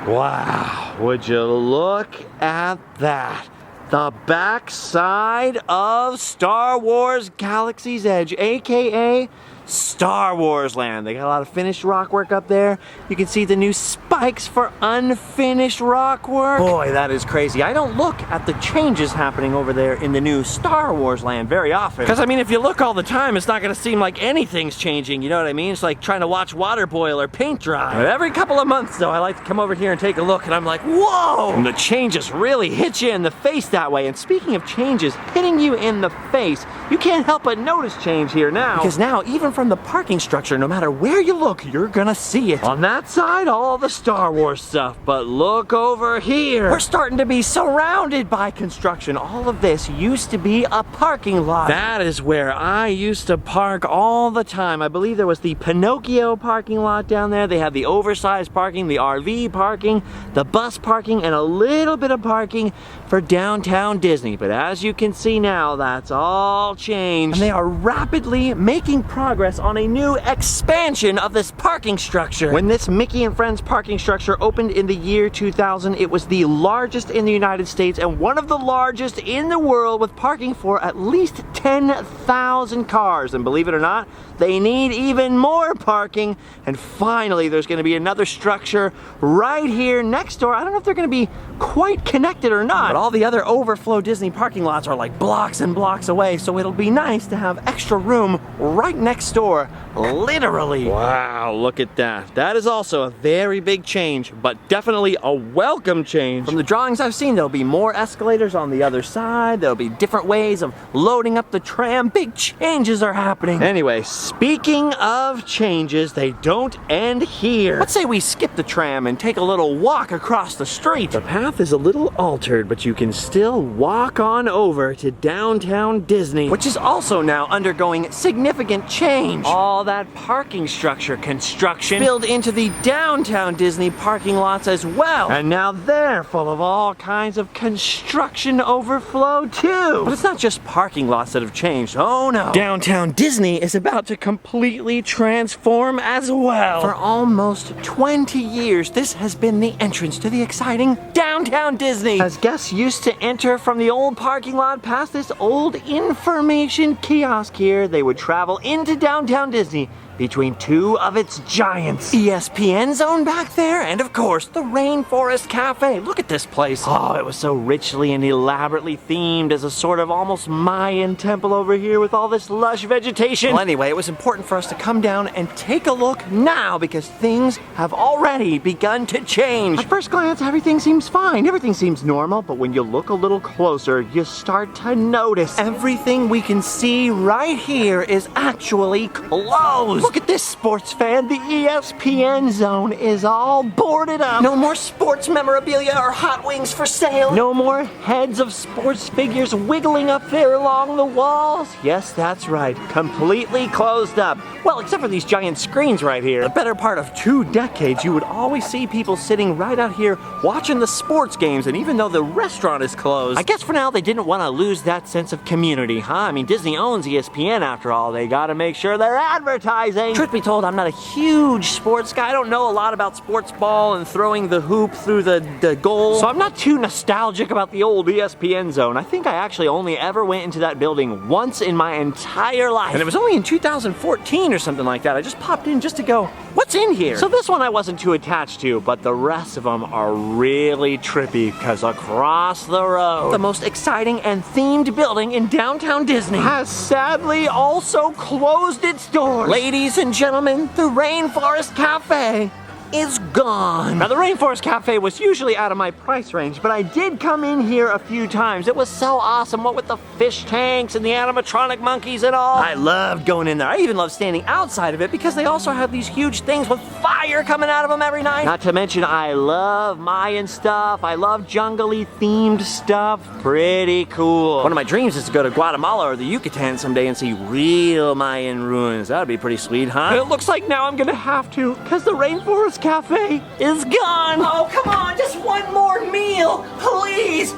Wow, would you look at that? The backside of Star Wars Galaxy's Edge, aka Star Wars Land. They got a lot of finished rock work up there. You can see the new spikes for unfinished rock work. Boy, that is crazy. I don't look at the changes happening over there in the new Star Wars Land very often. Because, I mean, if you look all the time, it's not going to seem like anything's changing, you know what I mean? It's like trying to watch water boil or paint dry. But every couple of months, though, I like to come over here and take a look, and I'm like, whoa! And the changes really hit you in the face that way. And speaking of changes hitting you in the face, you can't help but notice change here now. Because now, even from the parking structure, no matter where you look, you're gonna see it. On that side, all the Star Wars stuff, but look over here. We're starting to be surrounded by construction. All of this used to be a parking lot. That is where I used to park all the time. I believe there was the Pinocchio parking lot down there. They had the oversized parking, the RV parking, the bus parking, and a little bit of parking for downtown Disney. But as you can see now, that's all changed. And they are rapidly making progress on a new expansion of this parking structure. When this Mickey and Friends parking structure opened in the year 2000, it was the largest in the United States and one of the largest in the world, with parking for at least 10,000 cars. And believe it or not, they need even more parking. And finally, there's going to be another structure right here next door. I don't know if they're going to be quite connected or not, but all the other overflow Disney parking lots are like blocks and blocks away, so it'll be nice to have extra room right next door, literally. Wow, look at that. That is also a very big change, but definitely a welcome change. From the drawings I've seen, there'll be more escalators on the other side. There'll be different ways of loading up the tram. Big changes are happening. Anyway, speaking of changes, they don't end here. Let's say we skip the tram and take a little walk across the street. The path is a little altered, but you can still walk on over to downtown Disney, which is also now undergoing significant change. All that parking structure construction spilled into the downtown Disney parking lots as well. And now they're full of all kinds of construction overflow too. But it's not just parking lots that have changed. Oh no. Downtown Disney is about to completely transform as well. For almost 20 years, this has been the entrance to the exciting downtown Disney. As guests used to enter from the old parking lot past this old information kiosk here, they would travel into downtown Disney between two of its giants. ESPN ZONE back there, and of course, the Rainforest Cafe. Look at this place. Oh, it was so richly and elaborately themed as a sort of almost Mayan temple over here with all this lush vegetation. Well, anyway, it was important for us to come down and take a look now because things have already begun to change. At first glance, everything seems fine. Everything seems normal, but when you look a little closer, you start to notice everything we can see right here is actually closed. Look at this, sports fan. The ESPN ZONE is all boarded up. No more sports memorabilia or hot wings for sale. No more heads of sports figures wiggling up there along the walls. Yes, that's right. Completely closed up. Well, except for these giant screens right here. The better part of 2 decades, you would always see people sitting right out here watching the sports games, and even though the restaurant is closed, I guess for now they didn't want to lose that sense of community, huh? I mean, Disney owns ESPN after all. They gotta make sure they're advertising. Truth be told, I'm not a huge sports guy. I don't know a lot about sports ball and throwing the hoop through the goal, so I'm not too nostalgic about the old ESPN ZONE. I think I actually only ever went into that building once in my entire life, and it was only in 2014 or something like that. I just popped in just to go, what's in here? So this one I wasn't too attached to, but the rest of them are really trippy because across the road, the most exciting and themed building in downtown Disney has sadly also closed its doors. Ladies and gentlemen, the Rainforest Cafe is gone. Now, the Rainforest Cafe was usually out of my price range, but I did come in here a few times. It was so awesome, what with the fish tanks and the animatronic monkeys and all. I loved going in there. I even loved standing outside of it because they also have these huge things with fire coming out of them every night. Not to mention, I love Mayan stuff. I love jungly themed stuff. Pretty cool. One of my dreams is to go to Guatemala or the Yucatan someday and see real Mayan ruins. That would be pretty sweet, huh? But it looks like now I'm gonna have to, because the Rainforest Cafe is gone. Oh, come on, just one more meal, please.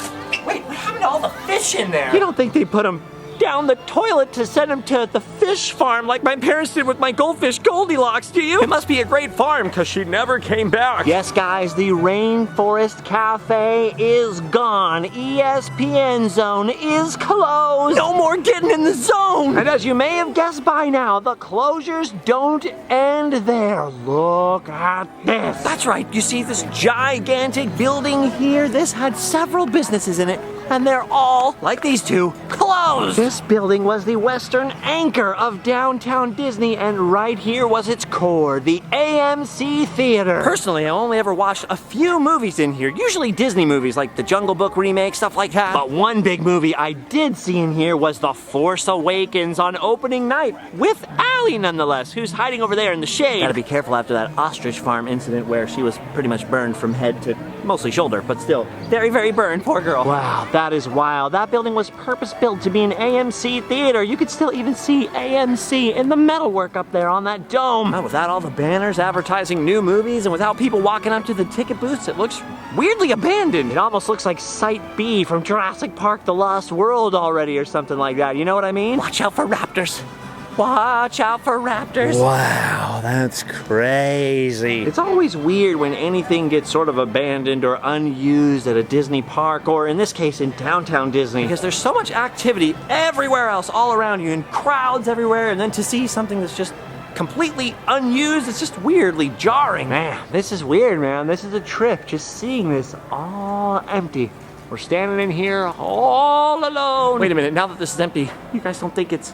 Wait, what happened to all the fish in there? You don't think they put them down the toilet to send him to the fish farm like my parents did with my goldfish Goldilocks, do you? It must be a great farm because she never came back. Yes, guys, the Rainforest Cafe is gone. ESPN ZONE is closed. No more getting in the zone. And as you may have guessed by now, the closures don't end there. Look at this. That's right. You see this gigantic building here? This had several businesses in it, and they're all, like these two, closed. This building was the western anchor of downtown Disney, and right here was its core, the AMC Theater. Personally, I only ever watched a few movies in here, usually Disney movies like the Jungle Book remake, stuff like that. But one big movie I did see in here was The Force Awakens on opening night, with Allie nonetheless, who's hiding over there in the shade. Gotta be careful after that ostrich farm incident where she was pretty much burned from head to mostly shoulder, but still very, very burned, poor girl. Wow, that is wild. That building was purpose-built to be an AMC theater. You could still even see AMC in the metalwork up there on that dome. Well, without all the banners advertising new movies and without people walking up to the ticket booths, it looks weirdly abandoned. It almost looks like Site B from Jurassic Park: The Lost World already or something like that. You know what I mean? Watch out for raptors. Watch out for raptors. Wow, that's crazy. It's always weird when anything gets sort of abandoned or unused at a Disney park, or in this case in downtown Disney, because there's so much activity everywhere else all around you and crowds everywhere, and then to see something that's just completely unused, it's just weirdly jarring. Man, this is weird, man. This is a trip, just seeing this all empty. We're standing in here all alone. Wait a minute, now that this is empty, you guys don't think it's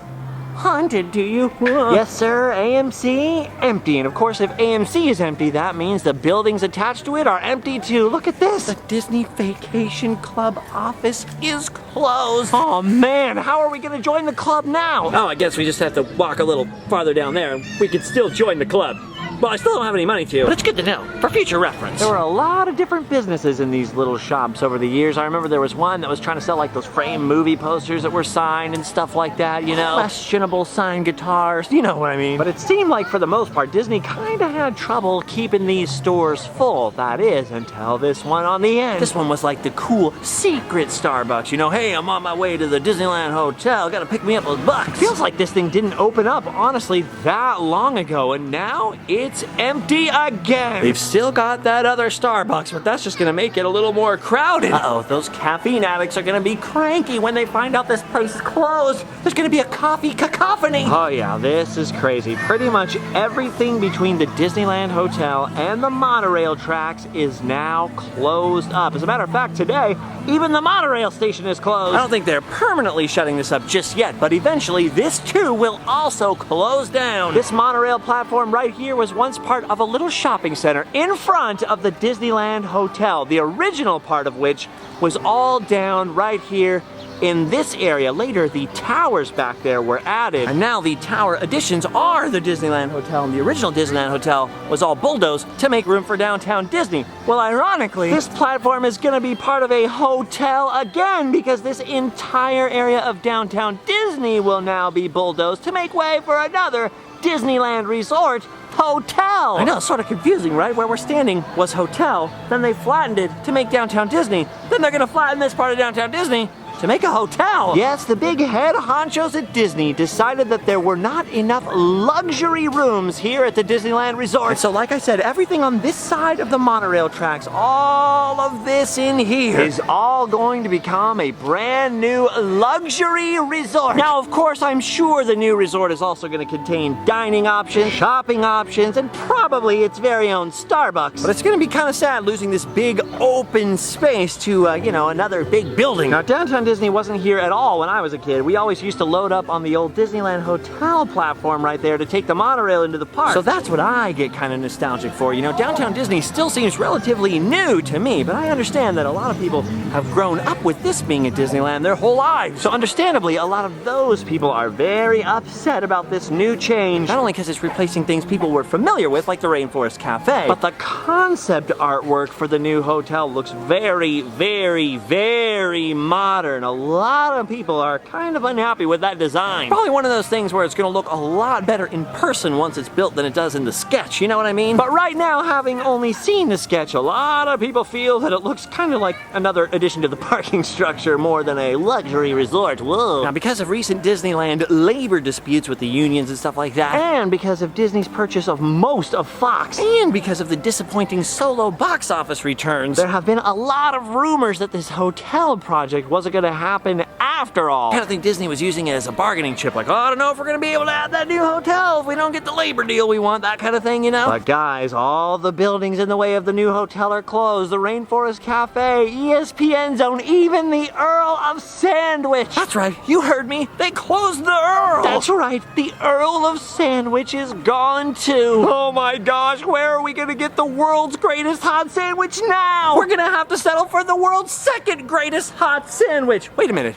haunted, do you? Yes, sir. AMC, empty. And of course, if AMC is empty, that means the buildings attached to it are empty too. Look at this. The Disney Vacation Club office is closed. Oh man, how are we gonna join the club now? Oh, I guess we just have to walk a little farther down there and we could still join the club. Well, I still don't have any money to. But it's good to know, for future reference. There were a lot of different businesses in these little shops over the years. I remember there was one that was trying to sell like those framed movie posters that were signed and stuff like that, you know? Questionable signed guitars, you know what I mean? But it seemed like for the most part, Disney kinda had trouble keeping these stores full. That is, until this one on the end. This one was like the cool secret Starbucks, you know? Hey, I'm on my way to the Disneyland Hotel, gotta pick me up a buck. Feels like this thing didn't open up, honestly, that long ago, and now it's empty again. They've still got that other Starbucks, but that's just gonna make it a little more crowded. Uh-oh, those caffeine addicts are gonna be cranky when they find out this place is closed. There's gonna be a coffee cacophony. Oh yeah, this is crazy. Pretty much everything between the Disneyland Hotel and the Monorail Tracks is now closed up. As a matter of fact, today, even the monorail station is closed. I don't think they're permanently shutting this up just yet, but eventually this too will also close down. This monorail platform right here was once part of a little shopping center in front of the Disneyland Hotel, the original part of which was all down right here in this area. Later, the towers back there were added, and now the tower additions are the Disneyland Hotel, and the original Disneyland Hotel was all bulldozed to make room for downtown Disney. Well, ironically, this platform is gonna be part of a hotel again, because this entire area of downtown Disney will now be bulldozed to make way for another Disneyland Resort Hotel. I know, it's sort of confusing, right? Where we're standing was hotel, then they flattened it to make downtown Disney, then they're gonna flatten this part of downtown Disney to make a hotel. Yes, the big head honchos at Disney decided that there were not enough luxury rooms here at the Disneyland Resort. And so like I said, everything on this side of the monorail tracks, all of this in here, is all going to become a brand new luxury resort. Now, of course, I'm sure the new resort is also going to contain dining options, shopping options, and probably its very own Starbucks. But it's going to be kind of sad losing this big open space to, you know, another big building. Now, downtown Disney wasn't here at all when I was a kid. We always used to load up on the old Disneyland Hotel platform right there to take the monorail into the park. So that's what I get kind of nostalgic for. You know, downtown Disney still seems relatively new to me, but I understand that a lot of people have grown up with this being at Disneyland their whole lives. So understandably, a lot of those people are very upset about this new change. Not only because it's replacing things people were familiar with, like the Rainforest Cafe, but the concept artwork for the new hotel looks very, very, very modern. trailer, and a lot of people are kind of unhappy with that design. Probably one of those things where it's gonna look a lot better in person once it's built than it does in the sketch, you know what I mean? But right now, having only seen the sketch, a lot of people feel that it looks kind of like another addition to the parking structure more than a luxury resort. Whoa. Now, because of recent Disneyland labor disputes with the unions and stuff like that, and because of Disney's purchase of most of Fox, and because of the disappointing solo box office returns, there have been a lot of rumors that this hotel project wasn't gonna happen after all. I kind of think Disney was using it as a bargaining chip, like, oh, I don't know if we're gonna be able to add that new hotel if we don't get the labor deal we want, that kind of thing, you know? But guys, all the buildings in the way of the new hotel are closed. The Rainforest Cafe, ESPN ZONE, even the Earl of Sandwich. That's right, you heard me. They closed the Earl. That's right, the Earl of Sandwich is gone too. Oh my gosh, where are we gonna get the world's greatest hot sandwich now? We're gonna have to settle for the world's second greatest hot sandwich. Wait a minute.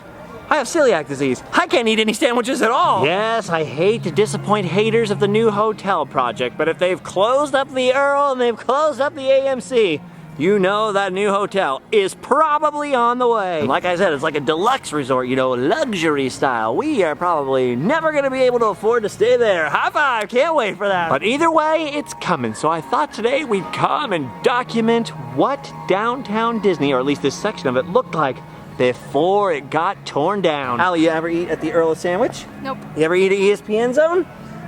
I have celiac disease. I can't eat any sandwiches at all. Yes, I hate to disappoint haters of the new hotel project, but if they've closed up the Earl and they've closed up the AMC, you know that new hotel is probably on the way. And like I said, it's like a deluxe resort, you know, luxury style. We are probably never gonna be able to afford to stay there. High five, can't wait for that. But either way, it's coming. So I thought today we'd come and document what downtown Disney, or at least this section of it, looked like before it got torn down. Allie, you ever eat at the Earl of Sandwich? Nope. You ever eat at ESPN ZONE?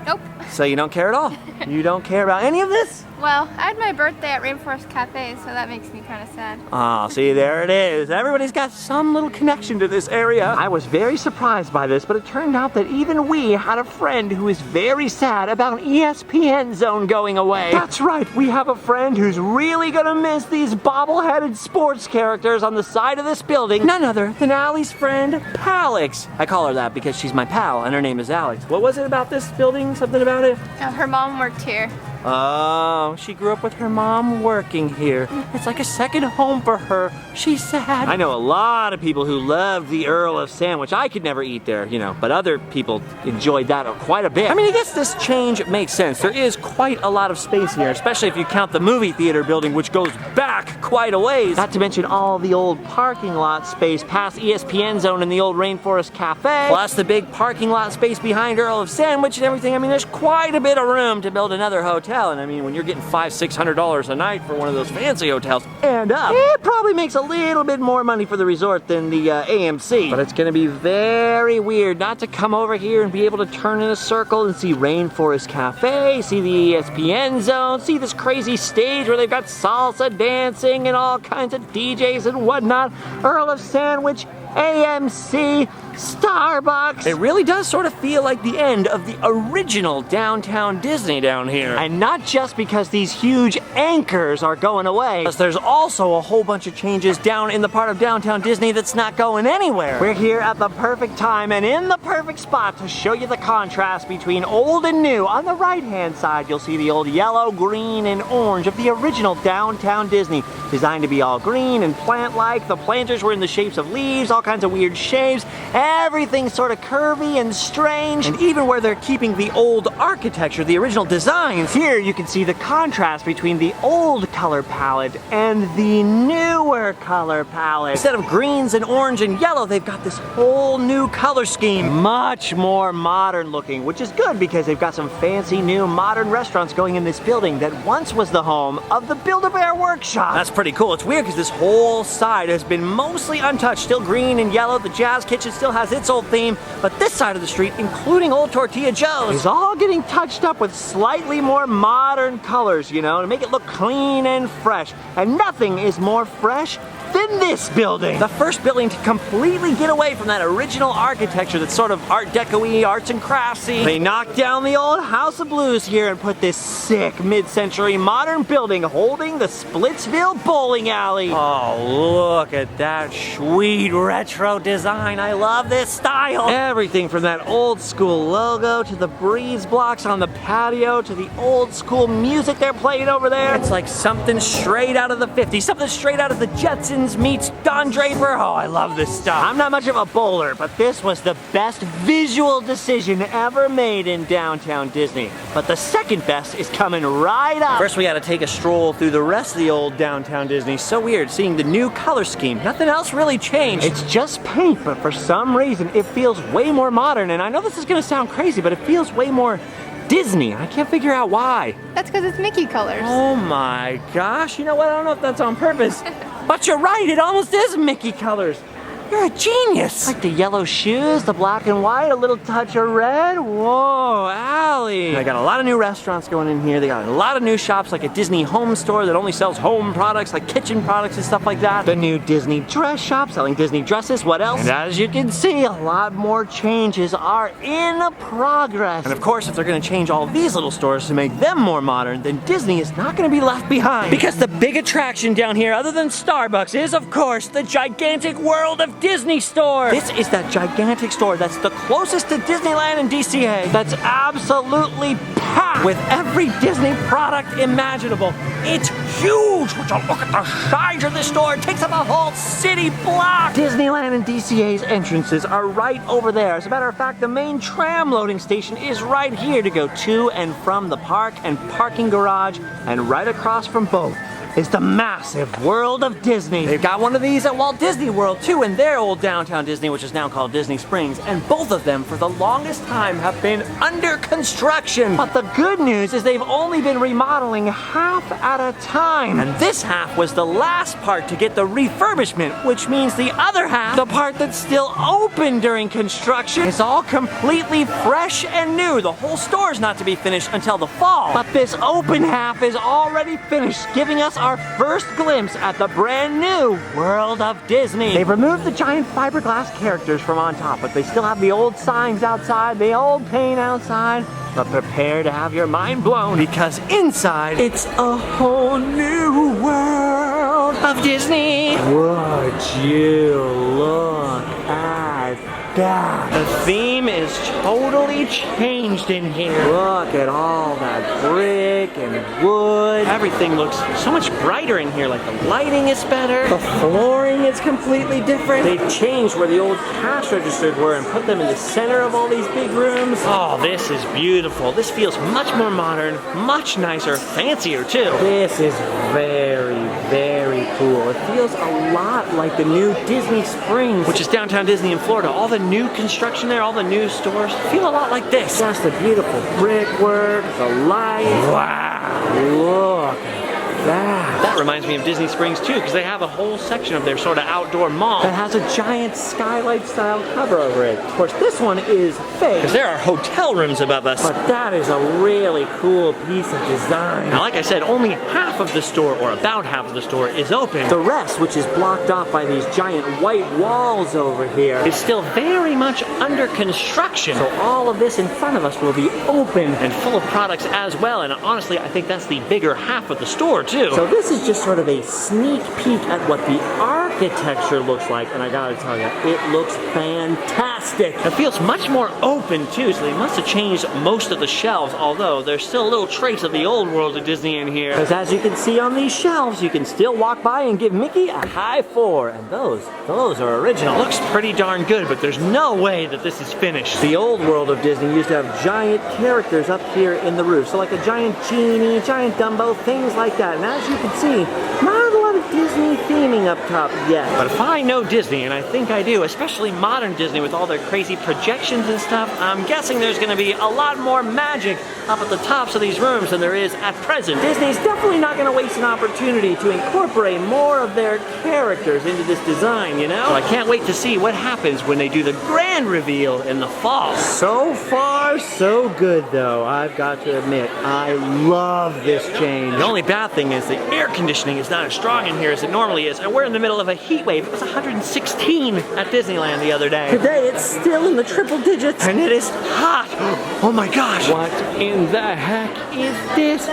Nope. So you don't care at all? You don't care about any of this? Well, I had my birthday at Rainforest Cafe, so that makes me kind of sad. Oh, see, there it is. Everybody's got some little connection to this area. I was very surprised by this, but it turned out that even we had a friend who is very sad about ESPN ZONE going away. That's right, we have a friend who's really gonna miss these bobble-headed sports characters on the side of this building. None other than Allie's friend, Alex. I call her that because she's my pal, and her name is Alex. What was it about this building? Something about it? Her mom worked here. Oh, she grew up with her mom working here. It's like a second home for her. She's sad. I know a lot of people who love the Earl of Sandwich. I could never eat there, you know, but other people enjoyed that quite a bit. I mean, I guess this change makes sense. There is quite a lot of space here, especially if you count the movie theater building, which goes back quite a ways. Not to mention all the old parking lot space past ESPN ZONE and the old Rainforest Cafe, plus the big parking lot space behind Earl of Sandwich and everything. I mean, there's quite a bit of room to build another hotel. And I mean, when you're getting $500–600 a night for one of those fancy hotels and up, it probably makes a little bit more money for the resort than the AMC. But it's gonna be very weird not to come over here and be able to turn in a circle and see Rainforest Cafe, see the ESPN ZONE, see this crazy stage where they've got salsa dancing and all kinds of DJs and whatnot, Earl of Sandwich, AMC, Starbucks. It really does sort of feel like the end of the original downtown Disney down here. And not just because these huge anchors are going away, because there's also a whole bunch of changes down in the part of downtown Disney that's not going anywhere. We're here at the perfect time and in the perfect spot to show you the contrast between old and new. On the right-hand side, you'll see the old yellow, green, and orange of the original downtown Disney, designed to be all green and plant-like. The planters were in the shapes of leaves, all kinds of weird shapes. Everything's sort of curvy and strange. And even where they're keeping the old architecture, the original designs, here you can see the contrast between the old color palette and the newer color palette. Instead of greens and orange and yellow, they've got this whole new color scheme. Much more modern looking, which is good because they've got some fancy new modern restaurants going in this building that once was the home of the Build-A-Bear Workshop. That's pretty cool. It's weird because this whole side has been mostly untouched, still green and yellow. The Jazz Kitchen still has its old theme, but this side of the street, including Old Tortilla Joe's, is all getting touched up with slightly more modern colors, you know, to make it look clean and fresh. And nothing is more fresh than this building. The first building to completely get away from that original architecture that's sort of Art Deco-y, arts and craftsy. They knocked down the old House of Blues here and put this sick mid-century modern building holding the Splitsville bowling alley. Oh, look at that sweet retro design. I love this style. Everything from that old school logo to the breeze blocks on the patio to the old school music they're playing over there. It's like something straight out of the 50s, something straight out of the Jetsons meets Don Draper. Oh, I love this stuff. I'm not much of a bowler, but this was the best visual decision ever made in downtown Disney. But the second best is coming right up. First, we gotta take a stroll through the rest of the old downtown Disney. So weird seeing the new color scheme. Nothing else really changed. It's just paint, but for some reason, it feels way more modern. And I know this is gonna sound crazy, but it feels way more Disney. I can't figure out why. That's because it's Mickey colors. Oh my gosh, you know what? I don't know if that's on purpose, but you're right, it almost is Mickey colors. You're a genius. Like the yellow shoes, the black and white, a little touch of red. Whoa, Allie. They got a lot of new restaurants going in here. They got a lot of new shops, like a Disney home store that only sells home products, like kitchen products and stuff like that. The new Disney dress shop selling Disney dresses. What else? And as you can see, a lot more changes are in progress. And of course, if they're gonna change all these little stores to make them more modern, then Disney is not gonna be left behind. Because the big attraction down here, other than Starbucks, is of course the gigantic World of Disney store. This is that gigantic store that's the closest to Disneyland and DCA. That's absolutely packed with every Disney product imaginable. It's huge. Would you look at the size of this store? It takes up a whole city block. Disneyland and DCA's entrances are right over there. As a matter of fact, the main tram loading station is right here to go to and from the park and parking garage, and right across from both is the massive World of Disney. They've got one of these at Walt Disney World too, in their old downtown Disney, which is now called Disney Springs, and both of them for the longest time have been under construction. But the good news is they've only been remodeling half at a time, and this half was the last part to get the refurbishment, which means the other half, the part that's still open during construction, is all completely fresh and new. The whole store's not to be finished until the fall, but this open half is already finished, giving us our first glimpse at the brand new World of Disney. They've removed the giant fiberglass characters from on top, but they still have the old signs outside, the old paint outside. But prepare to have your mind blown, because inside, it's a whole new World of Disney. Would you look at that? The theme is totally changed in here. Look at all that brick and wood. Everything looks so much brighter in here, like the lighting is better. The flooring is completely different. They've changed where the old cash registers were and put them in the center of all these big rooms. Oh, this is beautiful. This feels much more modern, much nicer, fancier too. This is very, very cool. It feels a lot like the new Disney Springs, which is downtown Disney in Florida. All the new construction there, all the new stores feel a lot like this. Just the beautiful brickwork, the lights. Wow, look at that. That reminds me of Disney Springs too, because they have a whole section of their sort of outdoor mall that has a giant skylight style cover over it. Of course, this one is fake, because there are hotel rooms above us, but that is a really cool piece of design. Now, like I said, only half of the store, or about half of the store, is open. The rest, which is blocked off by these giant white walls over here, is still very much under construction. So all of this in front of us will be open and full of products as well, and honestly, I think that's the bigger half of the store too. So this is just sort of a sneak peek at what the architecture looks like, and I gotta tell you, it looks fantastic. It feels much more open too, so they must have changed most of the shelves, although there's still a little trace of the old World of Disney in here. Because as you can see on these shelves, you can still walk by and give Mickey a high four, and those are original. Looks pretty darn good, but there's no way that this is finished. The old World of Disney used to have giant characters up here in the roof, so like a giant genie, giant Dumbo, things like that. And as you can see, not a lot of Disney theming up top yet. But if I know Disney, and I think I do, especially modern Disney with all their crazy projections and stuff, I'm guessing there's gonna be a lot more magic up at the tops of these rooms than there is at present. Disney's definitely not gonna waste an opportunity to incorporate more of their characters into this design, you know? So I can't wait to see what happens when they do the grand reveal in the fall. So far, so good though. I've got to admit, I love this change. The only bad thing is the air conditioning is not as strong in here as it normally is, and we're in the middle of a heat wave. It was 116 at Disneyland the other day. Today it's still in the triple digits, and it is hot. Oh my gosh. What in the heck is this?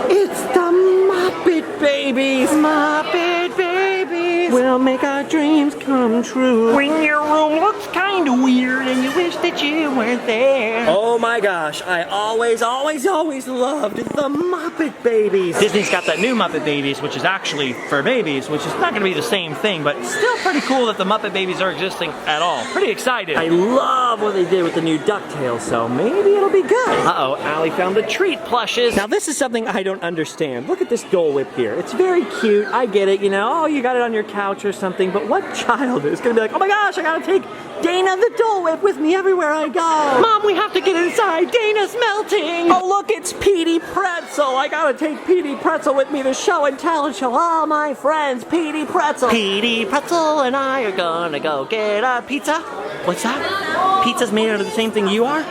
It's the Muppet Babies. Muppet Babies. toys will make our dreams come true. When your room looks kinda weird and you wish that you weren't there. Oh my gosh, I always loved the Muppet Babies. Disney's got that new Muppet Babies, which is actually for babies, which is not gonna be the same thing, but still pretty cool that the Muppet Babies are existing at all. Pretty excited. I love what they did with the new DuckTales, so maybe it'll be good. Uh-oh, Allie found the treat plushes. Now this is something I don't understand. Look at this Dole Whip here. It's very cute, I get it, you know, oh, you got it on your couch or something, but what child is gonna be like, oh my gosh, I gotta take Dana the Dole Whip with me everywhere I go. Mom, we have to get inside. Dana's melting. Oh look, it's Petey Pretzel. I gotta take Petey Pretzel with me to show and tell and show all my friends Petey Pretzel. Petey Pretzel and I are gonna go get a pizza. What's that? Pizza's made out of the same thing you are?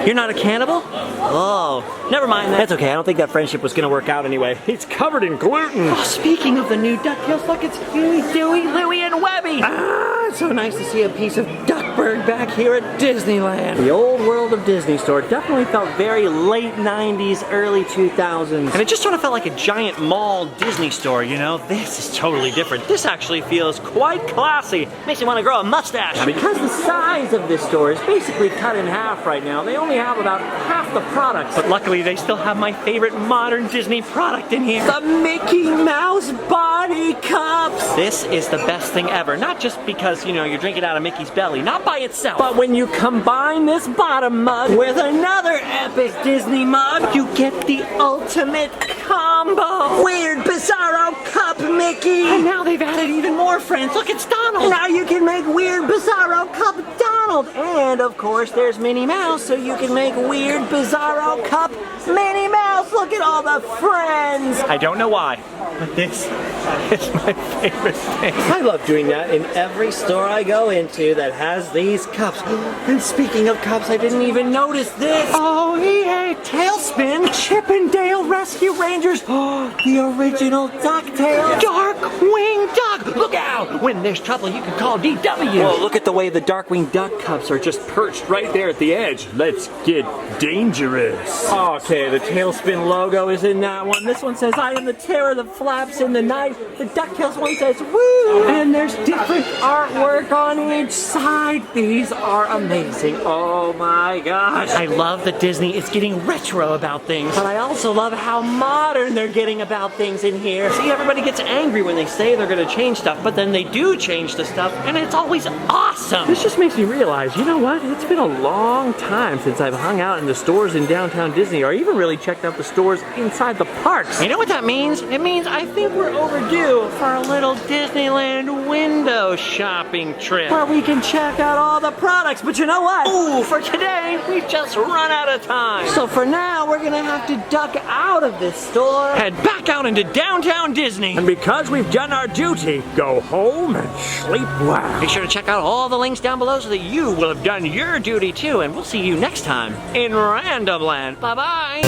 You're not a cannibal? Oh, never mind that. That's okay, I don't think that friendship was gonna work out anyway. It's covered in gluten. Oh, speaking of the new DuckTales, look, it's Huey, Dewey, Louie, and Webby. Ah, it's so nice to see a piece of Duckburg back here at Disneyland. The old world of Disney store definitely felt very late 90s, early 2000s. And it just sort of felt like a giant mall Disney store, you know? This is totally different. This actually feels quite classy. Makes me want to grow a mustache. Now, because the size of this store is basically cut in half right now, they only have about half the products. But luckily, they still have my favorite modern Disney product in here. The Mickey Mouse Body Cups! This is the best thing ever. Not just because, you know, you're drinking out of Mickey's belly. Not by itself. But when you combine this bottom mug with another epic Disney mug, you get the ultimate combo. Weird Bizarro Cup Mickey. And now they've added even more friends. Look, it's Donald. Now you can make Weird Bizarro Cup Donald. And of course there's Minnie Mouse, so you can make Weird Bizarro Cup Minnie Mouse. Look at all the friends. I don't know why, but this is my favorite thing. I love doing that in every store I go into that has these cups. And speaking of cups, I didn't even notice this. Oh, EA Tailspin. Chip and Dale Rescue Rangers. Oh, the original DuckTales. Darkwing Duck. Look out. When there's trouble, you can call DW. Whoa, look at the way the Darkwing Duck cups are just perched right there at the edge. Let's get dangerous. Okay, the Tailspin logo is in that one. This one says, I am the terror that flaps in the night. The DuckTales one says, woo! And there's different artwork on each side. These are amazing. Oh my gosh. I love that Disney is getting retro about things. But I also love how modern they're getting about things in here. See, everybody gets angry when they say they're going to change stuff, but then they do change the stuff, and it's always awesome. This just makes me realize, you know what? It's been a long time since I've hung out in the stores in downtown Disney, or even really checked out the stores inside the parks. You know what that means? It means I think we're overdue for a little Disneyland window shopping trip. Where we can check out all the products, but you know what? Ooh, for today, we've just run out of time. So for now, we're gonna have to duck out of this store. Head back out into downtown Disney. And because we've done our duty, go home and sleep well. Be sure to check out all the links down below so that you will have done your duty too, and we'll see you next time in Randomland. Bye-bye.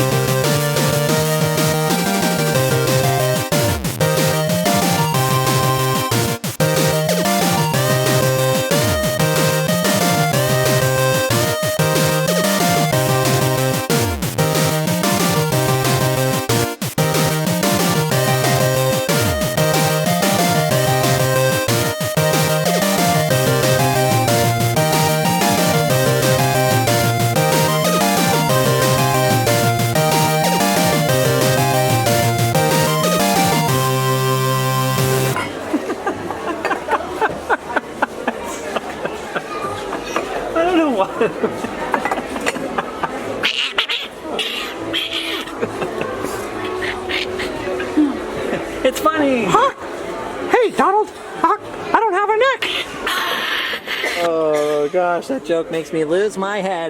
It's funny. Huh? Hey, Donald. I don't have a neck. Oh gosh, that joke makes me lose my head.